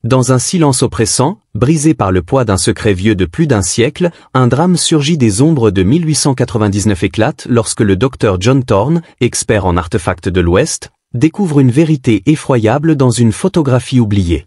Dans un silence oppressant, brisé par le poids d'un secret vieux de plus d'un siècle, un drame surgit des ombres de 1899 éclate lorsque le docteur John Thorne, expert en artefacts de l'Ouest, découvre une vérité effroyable dans une photographie oubliée.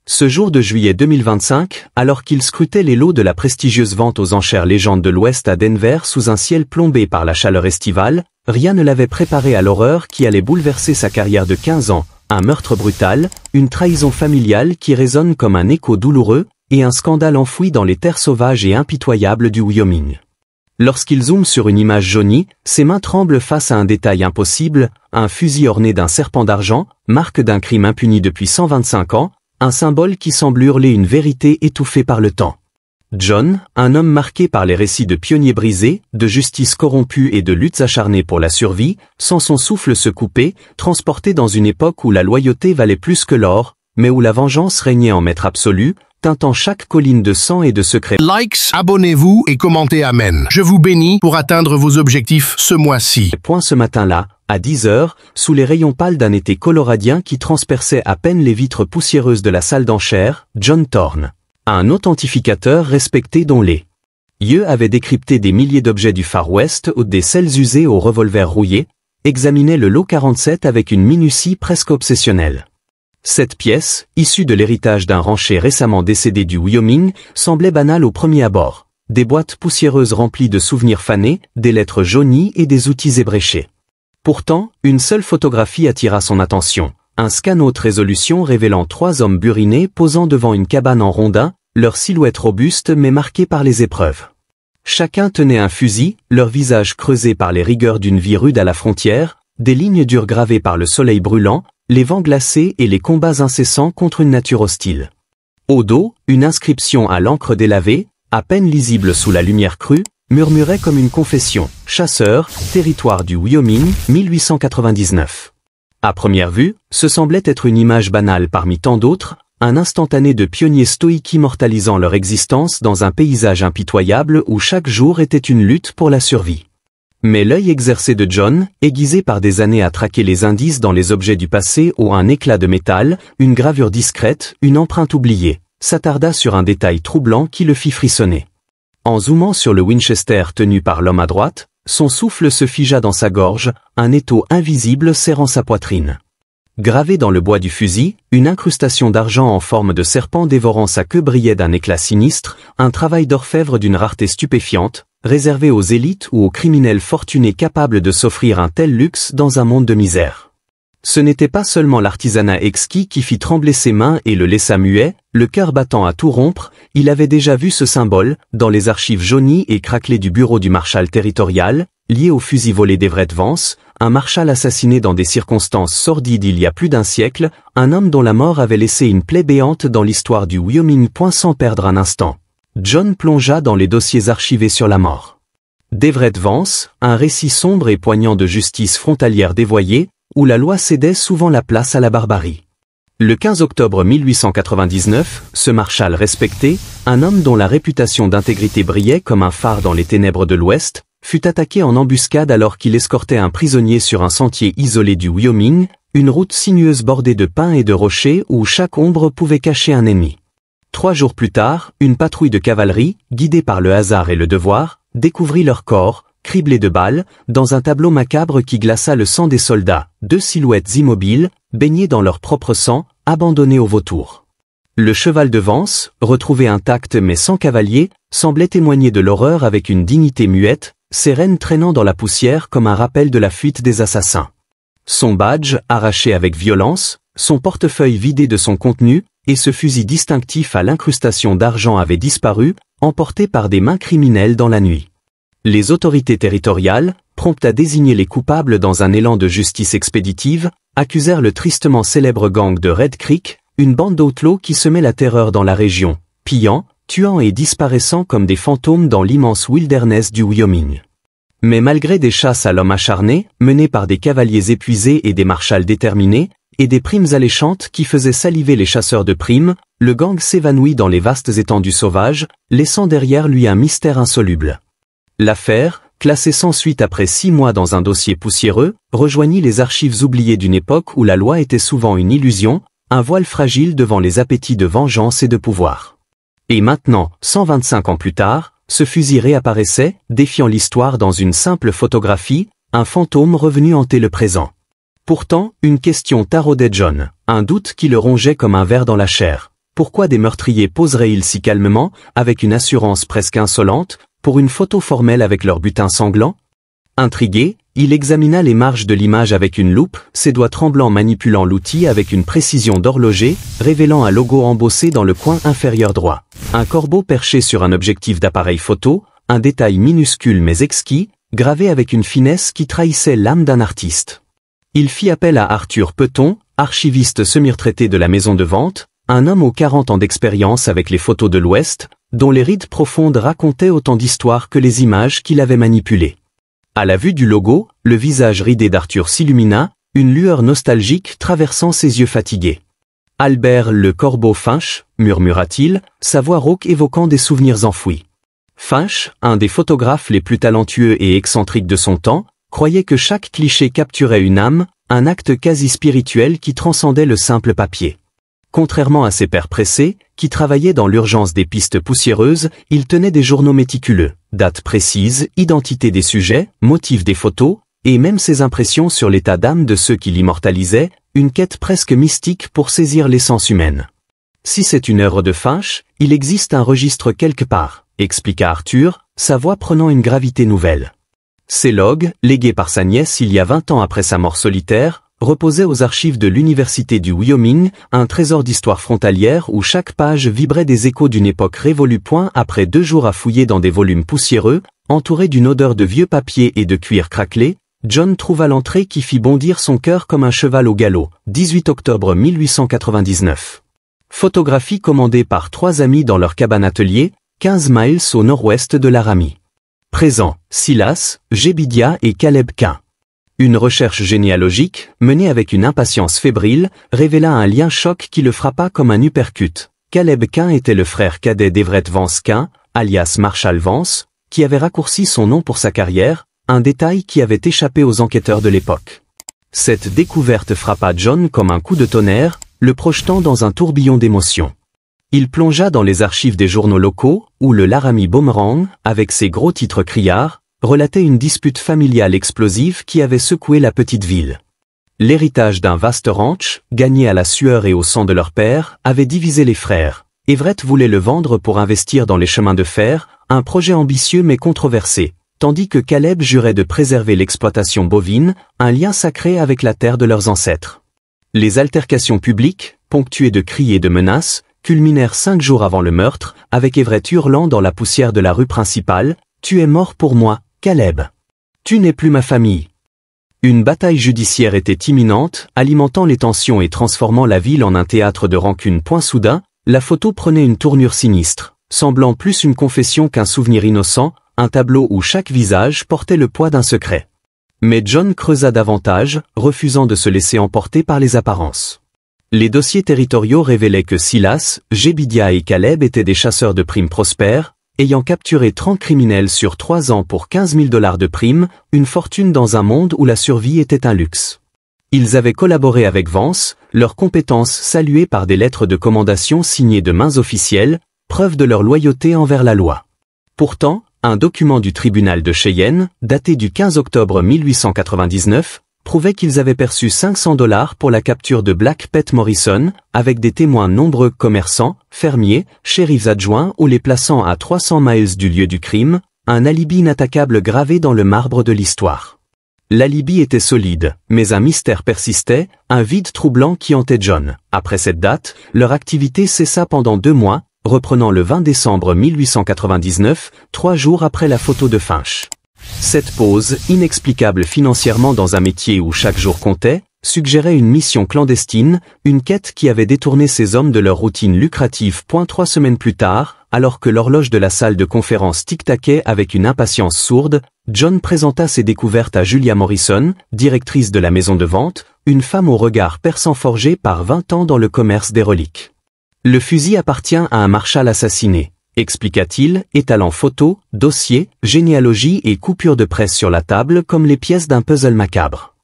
Ce jour de juillet 2025, alors qu'il scrutait les lots de la prestigieuse vente aux enchères Légendes de l'Ouest à Denver sous un ciel plombé par la chaleur estivale, rien ne l'avait préparé à l'horreur qui allait bouleverser sa carrière de 15 ans, un meurtre brutal, une trahison familiale qui résonne comme un écho douloureux, et un scandale enfoui dans les terres sauvages et impitoyables du Wyoming. Lorsqu'il zoome sur une image jaunie, ses mains tremblent face à un détail impossible, un fusil orné d'un serpent d'argent, marque d'un crime impuni depuis 125 ans, un symbole qui semble hurler une vérité étouffée par le temps. John, un homme marqué par les récits de pionniers brisés, de justice corrompue et de luttes acharnées pour la survie, sent son souffle se couper, transporté dans une époque où la loyauté valait plus que l'or, mais où la vengeance régnait en maître absolu, teintant chaque colline de sang et de secrets. Likes, abonnez-vous et commentez Amen. Je vous bénis pour atteindre vos objectifs ce mois-ci. Point ce matin-là, à 10 heures, sous les rayons pâles d'un été coloradien qui transperçait à peine les vitres poussiéreuses de la salle d'enchères, John Thorne, un authentificateur respecté dont les yeux avaient décrypté des milliers d'objets du Far West, des selles usées au revolver rouillé, examinait le lot 47 avec une minutie presque obsessionnelle. Cette pièce, issue de l'héritage d'un rancher récemment décédé du Wyoming, semblait banale au premier abord. Des boîtes poussiéreuses remplies de souvenirs fanés, des lettres jaunies et des outils ébréchés. Pourtant, une seule photographie attira son attention. Un scan haute résolution révélant 3 hommes burinés posant devant une cabane en rondin, leur silhouette robuste mais marquée par les épreuves. Chacun tenait un fusil, leur visage creusé par les rigueurs d'une vie rude à la frontière, des lignes dures gravées par le soleil brûlant, les vents glacés et les combats incessants contre une nature hostile. Au dos, une inscription à l'encre délavée, à peine lisible sous la lumière crue, murmurait comme une confession, « Chasseur, territoire du Wyoming, 1899 ». À première vue, ce semblait être une image banale parmi tant d'autres, un instantané de pionniers stoïques immortalisant leur existence dans un paysage impitoyable où chaque jour était une lutte pour la survie. Mais l'œil exercé de John, aiguisé par des années à traquer les indices dans les objets du passé ou un éclat de métal, une gravure discrète, une empreinte oubliée, s'attarda sur un détail troublant qui le fit frissonner. En zoomant sur le Winchester tenu par l'homme à droite, son souffle se figea dans sa gorge, un étau invisible serrant sa poitrine. Gravé dans le bois du fusil, une incrustation d'argent en forme de serpent dévorant sa queue brillait d'un éclat sinistre, un travail d'orfèvre d'une rareté stupéfiante, réservé aux élites ou aux criminels fortunés capables de s'offrir un tel luxe dans un monde de misère. Ce n'était pas seulement l'artisanat exquis qui fit trembler ses mains et le laissa muet, le cœur battant à tout rompre, il avait déjà vu ce symbole, dans les archives jaunies et craquelées du bureau du marshal territorial, lié au fusil volé d'Everett Vance, un marshal assassiné dans des circonstances sordides il y a plus d'un siècle, un homme dont la mort avait laissé une plaie béante dans l'histoire du Wyoming. Sans perdre un instant, John plongea dans les dossiers archivés sur la mort d'Everett Vance, un récit sombre et poignant de justice frontalière dévoyée, où la loi cédait souvent la place à la barbarie. Le 15 octobre 1899, ce marshal respecté, un homme dont la réputation d'intégrité brillait comme un phare dans les ténèbres de l'Ouest, fut attaqué en embuscade alors qu'il escortait un prisonnier sur un sentier isolé du Wyoming, une route sinueuse bordée de pins et de rochers où chaque ombre pouvait cacher un ennemi. 3 jours plus tard, une patrouille de cavalerie, guidée par le hasard et le devoir, découvrit leur corps, criblés de balles, dans un tableau macabre qui glaça le sang des soldats, 2 silhouettes immobiles, baignées dans leur propre sang, abandonnées aux vautours. Le cheval de Vance, retrouvé intact mais sans cavalier, semblait témoigner de l'horreur avec une dignité muette, ses rênes traînant dans la poussière comme un rappel de la fuite des assassins. Son badge, arraché avec violence, son portefeuille vidé de son contenu, et ce fusil distinctif à l'incrustation d'argent avaient disparu, emportés par des mains criminelles dans la nuit. Les autorités territoriales, promptes à désigner les coupables dans un élan de justice expéditive, accusèrent le tristement célèbre gang de Red Creek, une bande d'outlaws qui semait la terreur dans la région, pillant, tuant et disparaissant comme des fantômes dans l'immense wilderness du Wyoming. Mais malgré des chasses à l'homme acharnées, menées par des cavaliers épuisés et des marshals déterminés, et des primes alléchantes qui faisaient saliver les chasseurs de primes, le gang s'évanouit dans les vastes étendues sauvages, laissant derrière lui un mystère insoluble. L'affaire, classée sans suite après 6 mois dans un dossier poussiéreux, rejoignit les archives oubliées d'une époque où la loi était souvent une illusion, un voile fragile devant les appétits de vengeance et de pouvoir. Et maintenant, 125 ans plus tard, ce fusil réapparaissait, défiant l'histoire dans une simple photographie, un fantôme revenu hanter le présent. Pourtant, une question taraudait John, un doute qui le rongeait comme un ver dans la chair. Pourquoi des meurtriers poseraient-ils si calmement, avec une assurance presque insolente, pour une photo formelle avec leur butin sanglant? Intrigué, il examina les marges de l'image avec une loupe, ses doigts tremblants manipulant l'outil avec une précision d'horloger, révélant un logo embossé dans le coin inférieur droit. Un corbeau perché sur un objectif d'appareil photo, un détail minuscule mais exquis, gravé avec une finesse qui trahissait l'âme d'un artiste. Il fit appel à Arthur Peton, archiviste semi-retraité de la maison de vente, un homme aux 40 ans d'expérience avec les photos de l'Ouest, dont les rides profondes racontaient autant d'histoires que les images qu'il avait manipulées. À la vue du logo, le visage ridé d'Arthur s'illumina, une lueur nostalgique traversant ses yeux fatigués. « Albert le Corbeau Finch » murmura-t-il, sa voix rauque évoquant des souvenirs enfouis. Finch, un des photographes les plus talentueux et excentriques de son temps, croyait que chaque cliché capturait une âme, un acte quasi spirituel qui transcendait le simple papier. Contrairement à ses pairs pressés, qui travaillaient dans l'urgence des pistes poussiéreuses, il tenait des journaux méticuleux, dates précises, identité des sujets, motifs des photos, et même ses impressions sur l'état d'âme de ceux qui l'immortalisaient, une quête presque mystique pour saisir l'essence humaine. Si c'est une œuvre de Finch, il existe un registre quelque part, expliqua Arthur, sa voix prenant une gravité nouvelle. Ces logs, légués par sa nièce il y a 20 ans après sa mort solitaire, reposait aux archives de l'Université du Wyoming, un trésor d'histoire frontalière où chaque page vibrait des échos d'une époque révolue. Après 2 jours à fouiller dans des volumes poussiéreux, entourés d'une odeur de vieux papier et de cuir craquelé, John trouva l'entrée qui fit bondir son cœur comme un cheval au galop, 18 octobre 1899. Photographie commandée par 3 amis dans leur cabane-atelier, 15 miles au nord-ouest de Laramie. Présent, Silas, Jébidia et Caleb Quinn. Une recherche généalogique, menée avec une impatience fébrile, révéla un lien choc qui le frappa comme un uppercut. Caleb Quinn était le frère cadet d'Everett Vance Quinn, alias Marshall Vance, qui avait raccourci son nom pour sa carrière, un détail qui avait échappé aux enquêteurs de l'époque. Cette découverte frappa John comme un coup de tonnerre, le projetant dans un tourbillon d'émotions. Il plongea dans les archives des journaux locaux, où le Laramie Boomerang, avec ses gros titres criards, relatait une dispute familiale explosive qui avait secoué la petite ville. L'héritage d'un vaste ranch, gagné à la sueur et au sang de leur père, avait divisé les frères. Everett voulait le vendre pour investir dans les chemins de fer, un projet ambitieux mais controversé, tandis que Caleb jurait de préserver l'exploitation bovine, un lien sacré avec la terre de leurs ancêtres. Les altercations publiques, ponctuées de cris et de menaces, culminèrent 5 jours avant le meurtre, avec Everett hurlant dans la poussière de la rue principale, « Tu es mort pour moi, Caleb. Tu n'es plus ma famille. » Une bataille judiciaire était imminente, alimentant les tensions et transformant la ville en un théâtre de rancune. Soudain, la photo prenait une tournure sinistre, semblant plus une confession qu'un souvenir innocent, un tableau où chaque visage portait le poids d'un secret. Mais John creusa davantage, refusant de se laisser emporter par les apparences. Les dossiers territoriaux révélaient que Silas, Jébidia et Caleb étaient des chasseurs de primes prospères, ayant capturé 30 criminels sur 3 ans pour 15 000 $ de primes, une fortune dans un monde où la survie était un luxe. Ils avaient collaboré avec Vance, leurs compétences saluées par des lettres de commendation signées de mains officielles, preuve de leur loyauté envers la loi. Pourtant, un document du tribunal de Cheyenne, daté du 15 octobre 1899, prouvait qu'ils avaient perçu 500 $ pour la capture de Black Pete Morrison, avec des témoins nombreux, commerçants, fermiers, shérifs adjoints ou les plaçant à 300 miles du lieu du crime, un alibi inattaquable gravé dans le marbre de l'histoire. L'alibi était solide, mais un mystère persistait, un vide troublant qui hantait John. Après cette date, leur activité cessa pendant 2 mois, reprenant le 20 décembre 1899, 3 jours après la photo de Finch. Cette pause, inexplicable financièrement dans un métier où chaque jour comptait, suggérait une mission clandestine, une quête qui avait détourné ces hommes de leur routine lucrative. 3 semaines plus tard, alors que l'horloge de la salle de conférence tic-taquait avec une impatience sourde, John présenta ses découvertes à Julia Morrison, directrice de la maison de vente, une femme au regard perçant forgé par 20 ans dans le commerce des reliques. Le fusil appartient à un Marshall assassiné, expliqua-t-il, étalant photos, dossiers, généalogie et coupures de presse sur la table comme les pièces d'un puzzle macabre.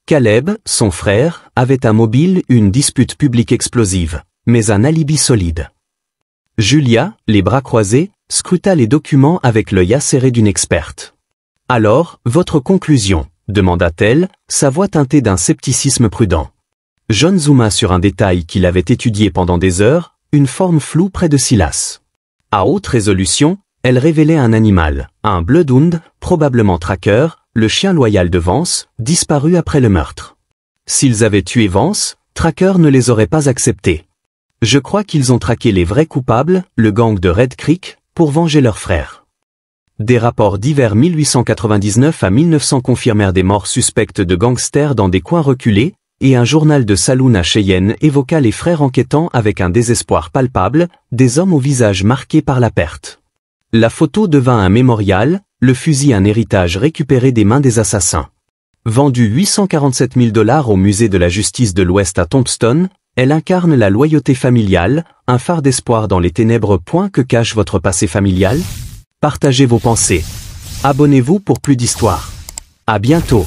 Caleb, son frère, avait un mobile, une dispute publique explosive, mais un alibi solide. Julia, les bras croisés, scruta les documents avec l'œil acéré d'une experte. « Alors, votre conclusion ?» demanda-t-elle, sa voix teintée d'un scepticisme prudent. John zooma sur un détail qu'il avait étudié pendant des heures, une forme floue près de Silas. À haute résolution, elle révélait un animal, un Bloodhound, probablement Tracker, le chien loyal de Vance, disparu après le meurtre. S'ils avaient tué Vance, Tracker ne les aurait pas acceptés. Je crois qu'ils ont traqué les vrais coupables, le gang de Red Creek, pour venger leur frère. Des rapports divers 1899 à 1900 confirmèrent des morts suspectes de gangsters dans des coins reculés, et un journal de saloon à Cheyenne évoqua les frères enquêtant avec un désespoir palpable, des hommes au visage marqué par la perte. La photo devint un mémorial, le fusil un héritage récupéré des mains des assassins. Vendue 847 000 $ au musée de la justice de l'Ouest à Tombstone, elle incarne la loyauté familiale, un phare d'espoir dans les ténèbres. Que cache votre passé familial? Partagez vos pensées. Abonnez-vous pour plus d'histoires. À bientôt.